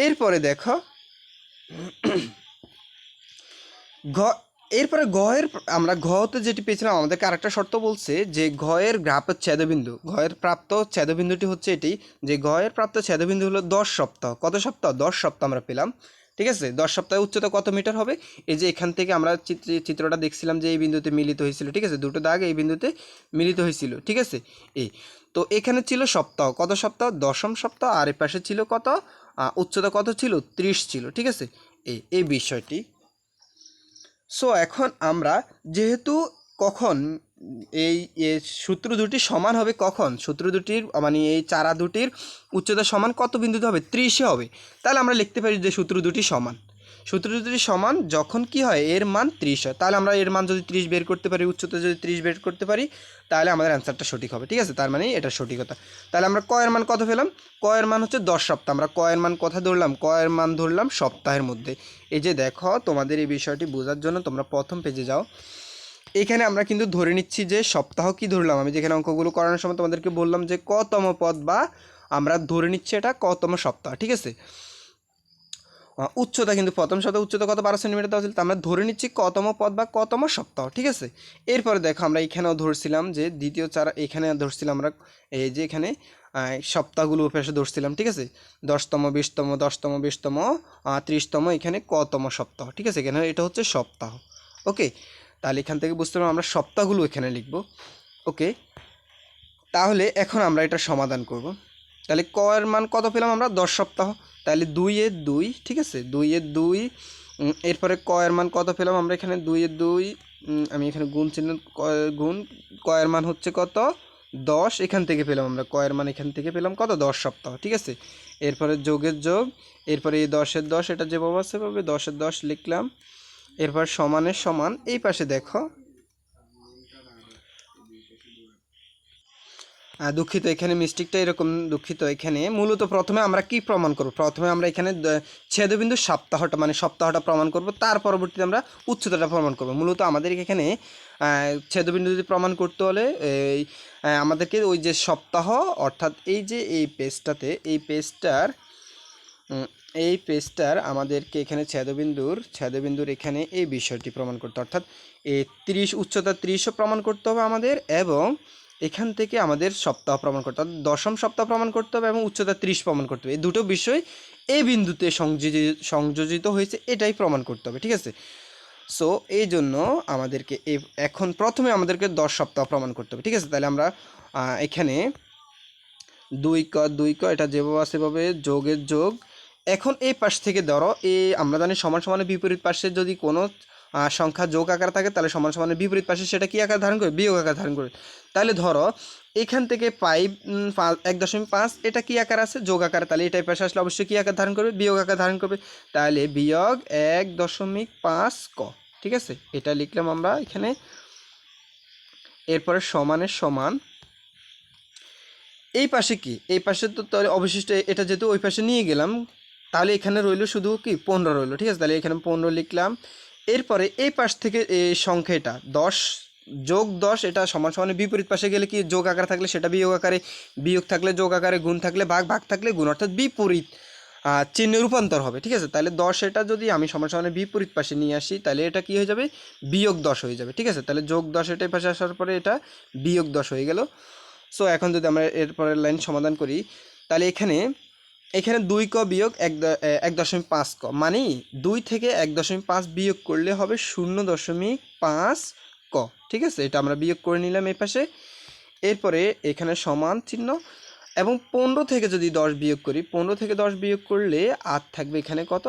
এরপরে দেখো এরপরে গয়ের, আমরা ঘতে যেটি পেয়েছিলাম আমাদেরকে আরেকটা শর্ত বলছে যে গয়ের গ্রাফের ছেদবিন্দু, গয়ের প্রাপ্ত ছেদবিন্দুটি হচ্ছে এটি, যে গয়ের প্রাপ্ত ছেদবিন্দু হলো 10 সপ্তাহ, কত সপ্তাহ 10 সপ্তাহ আমরা পেলাম। ঠিক আছে, 10 সপ্তাহে উচ্চতা কত মিটার হবে, এই যে এখান থেকে আমরা চিত্রটা দেখছিলাম যে এই বিন্দুতে মিলিত হয়েছিল। ঠিক আছে, দুটো দাগ এই বিন্দুতে মিলিত হয়েছিল। ঠিক আছে, এই তো এখানে ছিল সপ্তাহ, কত সপ্তাহ দশম সপ্তাহ, আর এ পাশে ছিল কত উচ্চতা কত ছিল 30 ছিল। ঠিক আছে, এই বিষয়টি। সো এখন আমরা যেহেতু কখন এই সূত্র দুটি সমান হবে, কখন সূত্র দুটির মানে এই চারা দুটির উচ্চতা সমান কত বিন্দুতে হবে 30 হবে, তাহলে আমরা লিখতে পারি যে সূত্র দুটি সমান, সূত্র দুটি সমান যখন কি হয় এর মান 30 হয়, তাহলে আমরা এর মান যদি 30 বের করতে পারি, উচ্চতা যদি 30 বের করতে পারি, তাহলে আমাদের অ্যান্সারটা সঠিক হবে। ঠিক আছে, তার মানে এটা সঠিকতা। তাহলে আমরা ক এর মান কত পেলাম, ক এর মান হচ্ছে 10 সপ্তাহ, আমরা ক এর মান কোথায় ধরলাম, ক এর মান ধরলাম সপ্তাহের মধ্যে। এই যে দেখো তোমাদের এই বিষয়টি বোঝার জন্য তোমরা প্রথম পেজে যাও, এখানে আমরা কিন্তু ধরে নিচ্ছি যে সপ্তাহ কি ধরলাম, আমি যেখানে অঙ্কগুলো করানোর সময় তোমাদেরকে বললাম যে কতম পদ, বা আমরা ধরে নিচ্ছি এটা কতম সপ্তাহ। ঠিক আছে, উচ্চতা কিন্তু প্রথম সপ্তাহ উচ্চতা কত 12 সেন্টিমিটার দেওয়া ছিল, তা আমরা ধরে নিচ্ছি কতম পদ বা কতম সপ্তাহ। ঠিক আছে, এরপরে দেখো আমরা এখানেও ধরছিলাম যে দ্বিতীয় চারা, এখানে ধরছিলাম আমরা এই যে এখানে সপ্তাহগুলো পেশে ধরছিলাম। ঠিক আছে, 10তম 20তম 10তম 20তম 30তম, এখানে কতম সপ্তাহ। ঠিক আছে, এখানে এটা হচ্ছে সপ্তাহ। ওকে, তাহলে এখান থেকে বুঝতে পারবো আমরা সপ্তাহগুলো এখানে লিখব। ওকে, তাহলে এখন আমরা এটা সমাধান করব। তাহলে ক এর মান কত পেলাম আমরা 10 সপ্তাহ, তাহলে 2 এর 2। ঠিক আছে, 2 এর 2, এরপরে ক এর মান কত পেলাম আমরা এখানে 2 এর 2, আমি এখানে গুণ চিহ্ন গুণ, ক এর মান হচ্ছে কত 10, এখান থেকে পেলাম আমরা ক এর মান এখান থেকে পেলাম কত 10 সপ্তাহ। ঠিক আছে, এরপরে যোগের যোগ, এরপরে এই 10 এর 10 এটা যেভাবে আছে সেভাবে 10 এর 10 লিখলাম, এরপর সমানের সমান, এই পাশে দেখো দুঃখিত এখানে মিস্টেকটা এরকম, দুঃখিত এখানে মূলত প্রথমে আমরা কি প্রমাণ করব, প্রথমে আমরা এখানে ছেদবিন্দু সপ্তাহটা মানে সপ্তাহটা প্রমাণ করব, তার পরবর্তীতে আমরা উচ্চতাটা প্রমাণ করব। মূলত আমাদের এখানে ছেদবিন্দু যদি প্রমাণ করতে হলে এই আমাদেরকে ওই যে সপ্তাহ, অর্থাৎ এই যে এই পেজটার আমাদেরকে এখানে ছেদবিন্দুর এখানে এই বিষয়টি প্রমাণ করতে, অর্থাৎ এই 30 উচ্চতা 30ও প্রমাণ করতে হবে আমাদের, এবং এখান থেকে আমাদের সপ্তাহ প্রমাণ করতে হবে, দশম সপ্তাহ প্রমাণ করতে হবে এবং উচ্চতা 30 প্রমাণ করতে হবে। এই দুটো বিষয় এই বিন্দুতে সংযোজিত হয়েছে, এটাই প্রমাণ করতে হবে। ঠিক আছে, সো এই জন্য আমাদেরকে এখন প্রথমে আমাদেরকে 10 সপ্তাহ প্রমাণ করতে হবে। ঠিক আছে, তাহলে আমরা এখানে 2 ক এটা যেভাবে আছে সেভাবে যোগের যোগ, এখন এই পাশ থেকে ধরো আমরা জানি সমান সমানের বিপরীত পাশে যদি কোনো সংখ্যা যোগ আকার থাকে, তাহলে সমান সমানের বিপরীত পাশে সেটা কি আকার ধারণ করে, বিয়োগ আকার ধারণ করে। তাহলে ধরো এখান থেকে 1.5 এটা কি আকার আছে, যোগ আকার, তাহলে এটাই পাশে আসলে অবশ্যই কি আকার ধারণ করবে, বিয়োগ আকার ধারণ করবে, তাহলে বিয়োগ 1.5 ক। ঠিক আছে, এটা লিখলাম আমরা এখানে, এরপরে সমানের সমান, এই পাশে কি, এই পাশে তো তাহলে অবশিষ্ট এটা যেহেতু ওই পাশে নিয়ে গেলাম, তাহলে এখানে রইল শুধু কি 15 রইল। ঠিক আছে, তাহলে এখানে 15 লিখলাম, এরপরে এই পাশ থেকে এই সংখ্যাটা 10 যোগ 10, এটা সমান সমানের বিপরীত পাশে গেলে কি যোগ আকার থাকলে সেটা বিয়োগ আকারে, বিয়োগ থাকলে যোগ আকারে, গুণ থাকলে ভাগ, ভাগ থাকলে গুণ, অর্থাৎ বিপরীত চিহ্নে রূপান্তর হবে, ঠিক আছে। তাহলে 10 এটা যদি আমি সমান সমানের বিপরীত পাশে নিয়ে আসি তাহলে এটা কি হয়ে যাবে, -10 হয়ে যাবে, ঠিক আছে। তাহলে +10 এটাই পাশে আসার পরে এটা -10 হয়ে গেল। সো এখন যদি আমরা এরপরের লাইন সমাধান করি তাহলে এখানে 2 ক বিয়োগ 1.5 ক, মানে 2 থেকে 1.5 বিয়োগ করলে হবে 0.5 ক, ঠিক আছে। এটা আমরা বিয়োগ করে নিলাম এই পাশে। এরপরে এখানে সমান চিহ্ন এবং 15 থেকে যদি 10 বিয়োগ করি, 15 থেকে 10 বিয়োগ করলে আর থাকবে এখানে কত,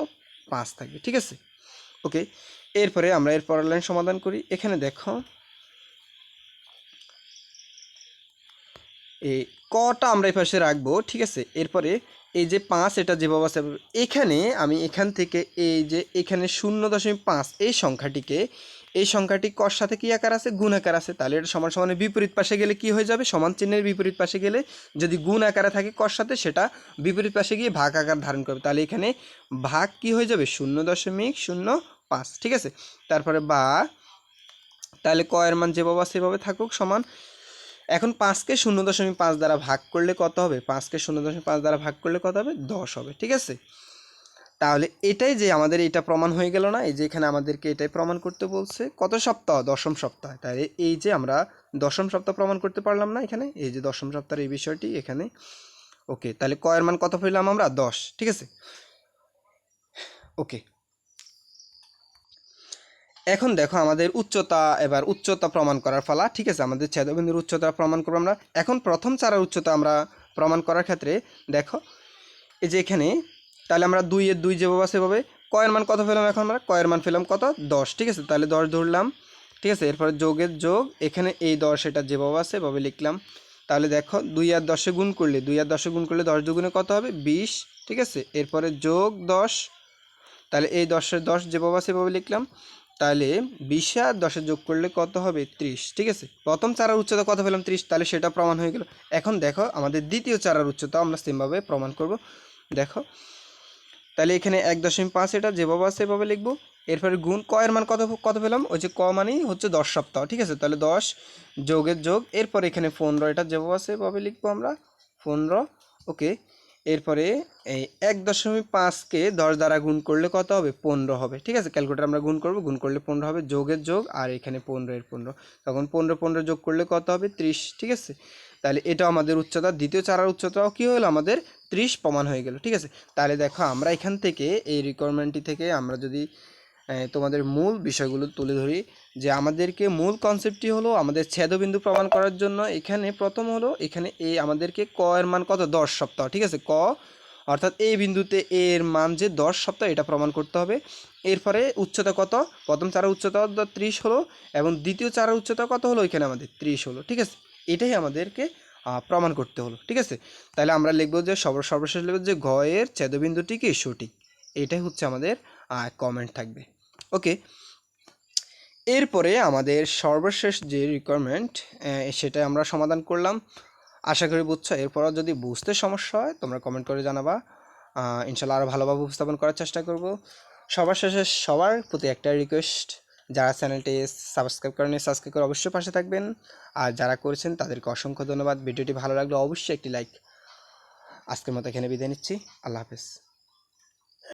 5 থাকবে, ঠিক আছে। ওকে, এরপরে আমরা এর পরের লাইন সমাধান করি। এখানে দেখো এই কটা আমরা এই পাশে রাখবো, ঠিক আছে। এরপরে এই যে 5 এটা যেভাবে আছে এখানে আমি এখান থেকে এই যে এখানে 0.5 এই সংখ্যাটি কর সাথে কি আকার আছে, গুণ আকার আছে। তাহলে এটা সমান সমানের বিপরীত পাশে গেলে কি হয়ে যাবে, সমান চিহ্নের বিপরীত পাশে গেলে যদি গুণ আকারে থাকে কর সাথে, সেটা বিপরীত পাশে গিয়ে ভাগ আকার ধারণ করবে। তাহলে এখানে ভাগ কি হয়ে যাবে, 0.05, ঠিক আছে। তারপরে বা, তাহলে ক এর মান যেভাবে সেভাবে থাকুক সমান। এখন 5কে 0.5 দ্বারা ভাগ করলে কত হবে, 5কে 0.5 দ্বারা ভাগ করলে কত হবে, 10 হবে, ঠিক আছে। তাহলে এটাই যে আমাদের এটা প্রমাণ হয়ে গেল না, এই যে এখানে আমাদেরকে এটাই প্রমাণ করতে বলছে, কত সপ্তাহ, দশম সপ্তাহ। তাহলে এই যে আমরা দশম সপ্তাহ প্রমাণ করতে পারলাম না এখানে, এই যে দশম সপ্তাহের এই বিষয়টি এখানে। ওকে, তাহলে ক এর মান কত পেলাম আমরা, 10, ঠিক আছে। ওকে, এখন দেখো আমাদের উচ্চতা, এবার উচ্চতা প্রমাণ করার পালা, ঠিক আছে। আমাদের ছেদবিন্দুর উচ্চতা প্রমাণ করবো আমরা। এখন প্রথম চারার উচ্চতা আমরা প্রমাণ করার ক্ষেত্রে দেখো এই যে এখানে, তাহলে আমরা 2 এর 2 যেভাবে সেভাবে, ক এর মান কত পেলাম, এখন আমরা ক এর মান পেলাম কত, 10, ঠিক আছে। তাহলে 10 ধরলাম, ঠিক আছে। এরপরে যোগের যোগ, এখানে এই 10 এটা যেভাবে আছে সেভাবে লিখলাম। তাহলে দেখো 2 আর 10 গুণ করলে 10 দুগুণে কত হবে, 20, ঠিক আছে। এরপরে যোগ 10, তাহলে এই 10-এর 10 যেভাবে আছে সেভাবে লিখলাম। তাহলে 20 আর 10 যোগ করলে কত হবে, 30, ঠিক আছে। প্রথম চারার উচ্চতা কত পেলাম, 30, তাহলে সেটা প্রমাণ হয়ে গেল। এখন দেখো আমাদের দ্বিতীয় চারার উচ্চতা আমরা সেমভাবে প্রমাণ করব। দেখো তাহলে এখানে 1.5 এটা যেভাবে আছে সেভাবে লিখবো। এরপরে গুণ, ক এর মান কত কত পেলাম, ওই যে ক মানেই হচ্ছে 10 সপ্তাহ, ঠিক আছে। তাহলে 10 যোগের যোগ, এরপর এখানে 15 এটা যেভাবে আছে সেভাবে লিখবো আমরা, 15। ওকে, এরপরে এই 1.5কে 10 দ্বারা গুণ করলে কত হবে, 15 হবে, ঠিক আছে। ক্যালকুলেটর আমরা গুণ করব, গুণ করলে 15 হবে, যোগের যোগ, আর এখানে 15 এর 15, তখন 15 যোগ করলে কত হবে, 30, ঠিক আছে। তাহলে এটা আমাদের উচ্চতা, দ্বিতীয় চারার উচ্চতাও কী হলো আমাদের 30 প্রমাণ হয়ে গেল, ঠিক আছে। তাহলে দেখো আমরা এখান থেকে এই রিকোয়ারমেন্টটি থেকে আমরা যদি তোমাদের মূল বিষয়গুলো তুলে ধরি, যে আমাদেরকে মূল কনসেপ্টটি হলো আমাদের ছেদবিন্দু প্রমাণ করার জন্য এখানে প্রথম হলো এখানে এই আমাদেরকে ক এর মান কত, 10 সপ্তাহ, ঠিক আছে। ক অর্থাৎ এই বিন্দুতে এর মান যে 10 সপ্তাহ এটা প্রমাণ করতে হবে। এরপরে উচ্চতা কত, প্রথম চারার উচ্চতা 30 হলো এবং দ্বিতীয় চারার উচ্চতা কত হলো, এখানে আমাদের 30 হলো, ঠিক আছে। এটাই আমাদেরকে প্রমাণ করতে হলো, ঠিক আছে। তাহলে আমরা লিখবো যে সর্বশেষ লিখবো যে ঘ এর ছেদবিন্দুটি কি সঠিক, এটাই হচ্ছে আমাদের কমেন্ট থাকবে। ওকে, এরপরে আমাদের সর্বশেষ যে রিকোয়ারমেন্ট সেটা আমরা সমাধান করলাম, আশা করি বুঝছো। এরপরও যদি বুঝতে সমস্যা হয় তোমরা কমেন্ট করে জানাবা, ইনশাল্লাহ আরও ভালোভাবে উপস্থাপন করার চেষ্টা করব। সবার শেষে সবার প্রতি একটা রিকোয়েস্ট, যারা চ্যানেলটি সাবস্ক্রাইব করেন সাবস্ক্রাইব করে অবশ্যই পাশে থাকবেন, আর যারা করেছেন তাদেরকে অসংখ্য ধন্যবাদ। ভিডিওটি ভালো লাগলে অবশ্যই একটি লাইক। আজকের মতো এখানে বিদায় নিচ্ছি, আল্লাহ হাফেজ।